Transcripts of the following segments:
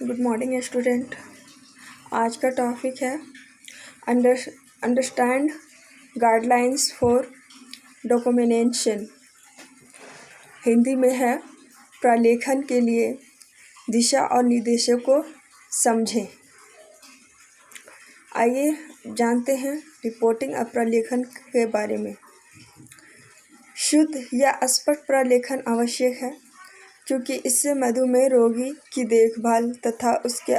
Good morning student. आज का topic है understand guidelines for documentation. Hindi में है प्रलेखन के लिए दिशा और निर्देशों को समझें। आइए जानते हैं रिपोर्टिंग और प्रलेखन के बारे में। शुद्ध या स्पष्ट प्रलेखन आवश्यक है क्योंकि इससे मधुमेह रोगी की देखभाल तथा उसके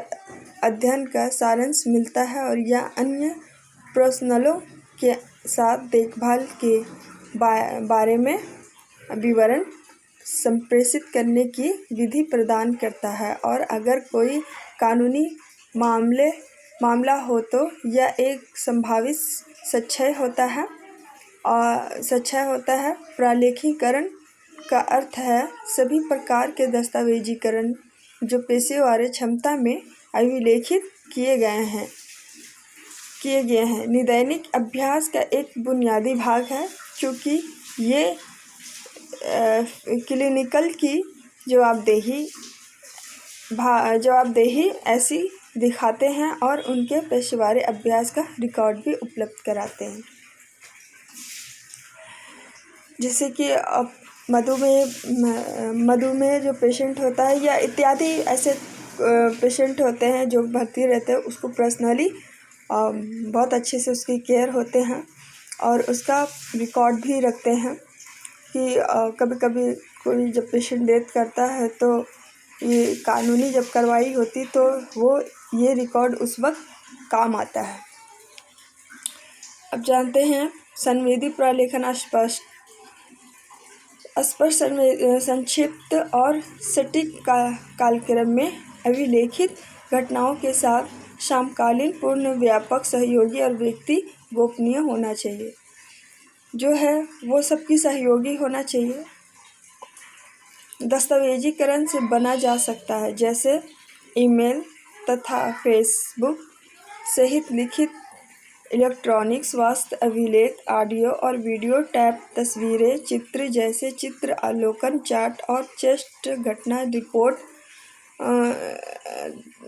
अध्ययन का सारांश मिलता है और यह अन्य प्रोफेशनलों के साथ देखभाल के बारे में विवरण संप्रेषित करने की विधि प्रदान करता है। और अगर कोई कानूनी मामला हो तो यह एक संभावित सच्चाई होता है। प्रलेखीकरण का अर्थ है सभी प्रकार के दस्तावेजीकरण जो पेशेवर क्षमता में अभिलेखित किए गए हैं निदैनिक अभ्यास का एक बुनियादी भाग है क्योंकि ये क्लिनिकल की जवाबदेही ऐसी दिखाते हैं और उनके पेशेवर अभ्यास का रिकॉर्ड भी उपलब्ध कराते हैं। जैसे कि मधुमेह जो पेशेंट होता है या इत्यादि ऐसे पेशेंट होते हैं जो भर्ती रहते हैं, उसको पर्सनली बहुत अच्छे से उसकी केयर होते हैं और उसका रिकॉर्ड भी रखते हैं कि कभी कभी कोई जब पेशेंट डेथ करता है तो ये कानूनी जब कार्रवाई होती तो वो ये रिकॉर्ड उस वक्त काम आता है। अब जानते हैं संवेदी प्रलेखन स्पष्ट संक्षिप्त और सटीक कालक्रम में अभिलेखित घटनाओं के साथ समकालीन पूर्ण व्यापक सहयोगी और व्यक्ति गोपनीय होना चाहिए। जो है वो सबकी सहयोगी होना चाहिए। दस्तावेजीकरण से बना जा सकता है जैसे ईमेल तथा फेसबुक सहित लिखित इलेक्ट्रॉनिक स्वास्थ्य अभिलेख, ऑडियो और वीडियो टैप, तस्वीरें, चित्र जैसे चित्र अवलोकन चार्ट और चेस्ट घटना रिपोर्ट,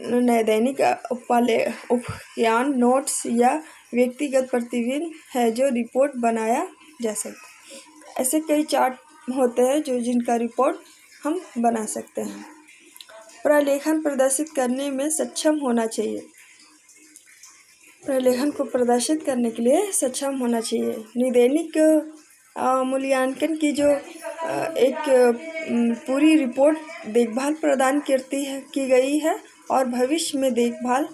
नैदानिक उपयान नोट्स या व्यक्तिगत प्रतिवेदन है जो रिपोर्ट बनाया जा सकता है। ऐसे कई चार्ट होते हैं जिनका रिपोर्ट हम बना सकते हैं। प्रलेखन प्रदर्शित करने में सक्षम होना चाहिए। प्रलेखन को प्रदर्शित करने के लिए सक्षम होना चाहिए। निदैनिक मूल्यांकन की जो एक पूरी रिपोर्ट देखभाल प्रदान की गई है और भविष्य में देखभाल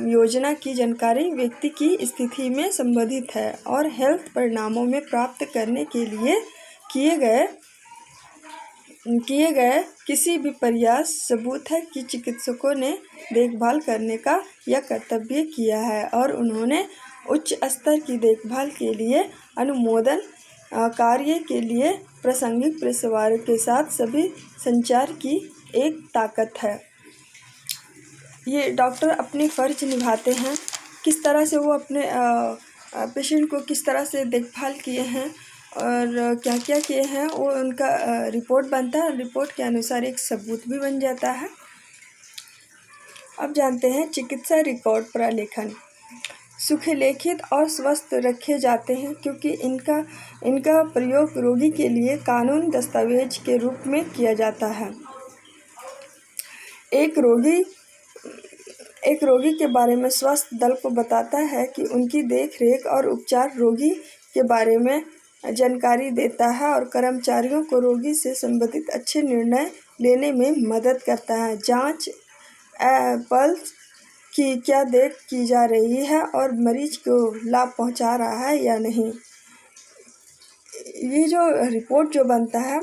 योजना की जानकारी व्यक्ति की स्थिति में संबंधित है और हेल्थ परिणामों में प्राप्त करने के लिए किए गए किसी भी प्रयास सबूत है कि चिकित्सकों ने देखभाल करने का यह कर्तव्य किया है और उन्होंने उच्च स्तर की देखभाल के लिए अनुमोदन कार्य के लिए प्रासंगिक पेशेवरों के साथ सभी संचार की एक ताकत है। ये डॉक्टर अपने फर्ज निभाते हैं, किस तरह से वो अपने पेशेंट को किस तरह से देखभाल किए हैं और क्या क्या किए हैं, वो उनका रिपोर्ट बनता है। रिपोर्ट के अनुसार एक सबूत भी बन जाता है। अब जानते हैं चिकित्सा रिकॉर्ड प्रलेखन सुलेखित और स्वस्थ रखे जाते हैं क्योंकि इनका प्रयोग रोगी के लिए कानून दस्तावेज के रूप में किया जाता है। एक रोगी के बारे में स्वास्थ्य दल को बताता है कि उनकी देखरेख और उपचार रोगी के बारे में जानकारी देता है और कर्मचारियों को रोगी से संबंधित अच्छे निर्णय लेने में मदद करता है। जांच पल्स की क्या देख की जा रही है और मरीज को लाभ पहुंचा रहा है या नहीं। ये जो रिपोर्ट जो बनता है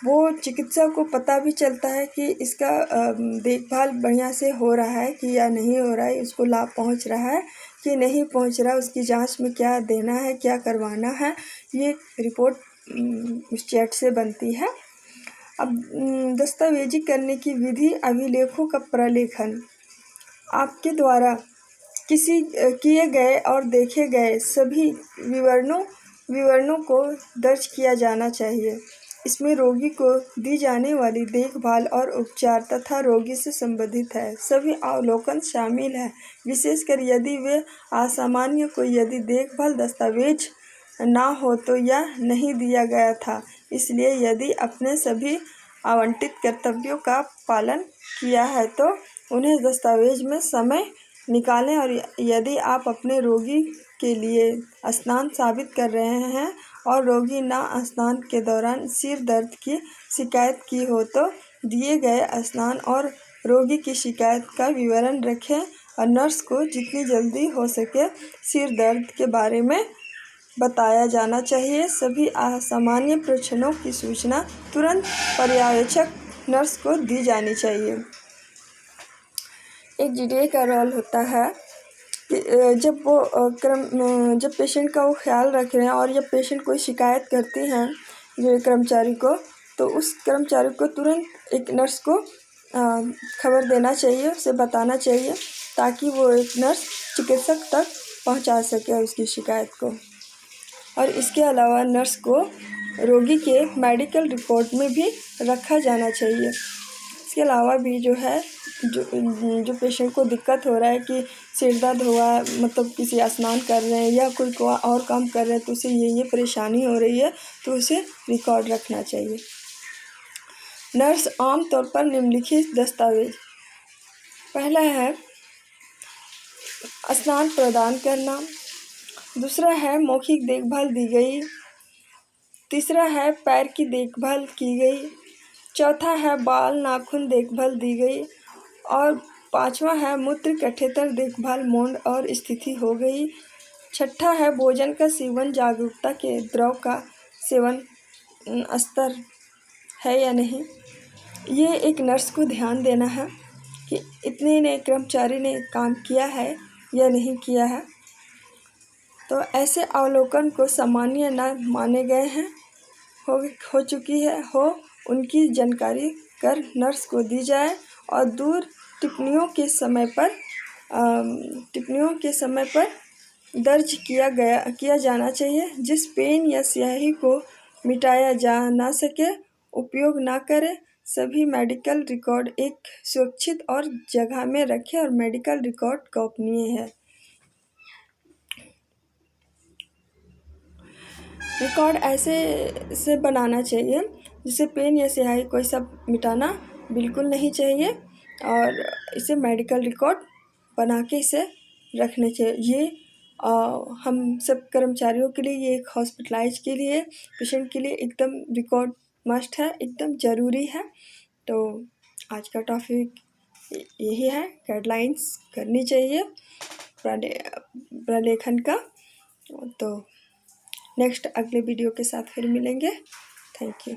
वो चिकित्सक को पता भी चलता है कि इसका देखभाल बढ़िया से हो रहा है कि या नहीं हो रहा है, उसको लाभ पहुंच रहा है कि नहीं पहुंच रहा है, उसकी जांच में क्या देना है, क्या करवाना है। ये रिपोर्ट उस चैट से बनती है। अब दस्तावेजी करने की विधि अभिलेखों का प्रलेखन आपके द्वारा किए गए और देखे गए सभी विवरणों को दर्ज किया जाना चाहिए। इसमें रोगी को दी जाने वाली देखभाल और उपचार तथा रोगी से संबंधित है। सभी अवलोकन शामिल हैं, विशेषकर यदि वे असामान्य कोई यदि देखभाल दस्तावेज ना हो तो यह नहीं दिया गया था। इसलिए यदि अपने सभी आवंटित कर्तव्यों का पालन किया है तो उन्हें दस्तावेज में समय निकालें। और यदि आप अपने रोगी के लिए स्नान साबित कर रहे हैं और रोगी ना स्नान के दौरान सिर दर्द की शिकायत की हो तो दिए गए स्नान और रोगी की शिकायत का विवरण रखें और नर्स को जितनी जल्दी हो सके सिर दर्द के बारे में बताया जाना चाहिए। सभी असामान्य प्रश्नों की सूचना तुरंत पर्यवेक्षक नर्स को दी जानी चाहिए। एक जीडीए का रोल होता है कि जब पेशेंट का वो ख्याल रख रहे हैं और जब पेशेंट कोई शिकायत करती हैं जो कर्मचारी को, तो उस कर्मचारी को तुरंत एक नर्स को खबर देना चाहिए, उसे बताना चाहिए ताकि वो एक नर्स चिकित्सक तक पहुंचा सके उसकी शिकायत को। और इसके अलावा नर्स को रोगी के मेडिकल रिपोर्ट में भी रखा जाना चाहिए। इसके अलावा भी जो है जो पेशेंट को दिक्कत हो रहा है कि सिर दर्द हुआ है, मतलब किसी स्नान कर रहे हैं या कोई और काम कर रहे हैं तो उसे ये परेशानी हो रही है, तो उसे रिकॉर्ड रखना चाहिए। नर्स आमतौर पर निम्नलिखित दस्तावेज, पहला है स्नान प्रदान करना, दूसरा है मौखिक देखभाल दी गई, तीसरा है पैर की देखभाल की गई, चौथा है बाल नाखून देखभाल दी गई और पांचवा है मूत्र कठेतर देखभाल मौन और स्थिति हो गई, छठा है भोजन का सेवन जागरूकता के द्रव का सेवन स्तर है या नहीं। ये एक नर्स को ध्यान देना है कि इतने ने कर्मचारी ने काम किया है या नहीं किया है। तो ऐसे अवलोकन को सामान्य न माने गए हैं हो चुकी है हो उनकी जानकारी कर नर्स को दी जाए और दूर टिप्पणियों के समय पर दर्ज किया जाना चाहिए। जिस पेन या स्याही को मिटाया जा ना सके उपयोग ना करें। सभी मेडिकल रिकॉर्ड एक सुरक्षित और जगह में रखें और मेडिकल रिकॉर्ड गोपनीय है। रिकॉर्ड ऐसे से बनाना चाहिए जिससे पेन या स्याही कोई सब मिटाना बिल्कुल नहीं चाहिए और इसे मेडिकल रिकॉर्ड बना के इसे रखने चाहिए। ये हम सब कर्मचारियों के लिए, ये एक हॉस्पिटलाइज के लिए, पेशेंट के लिए एकदम रिकॉर्ड मस्ट है, एकदम ज़रूरी है। तो आज का टॉपिक यही है, गाइडलाइंस करनी चाहिए प्रलेखन का। तो नेक्स्ट अगले वीडियो के साथ फिर मिलेंगे। Thank you.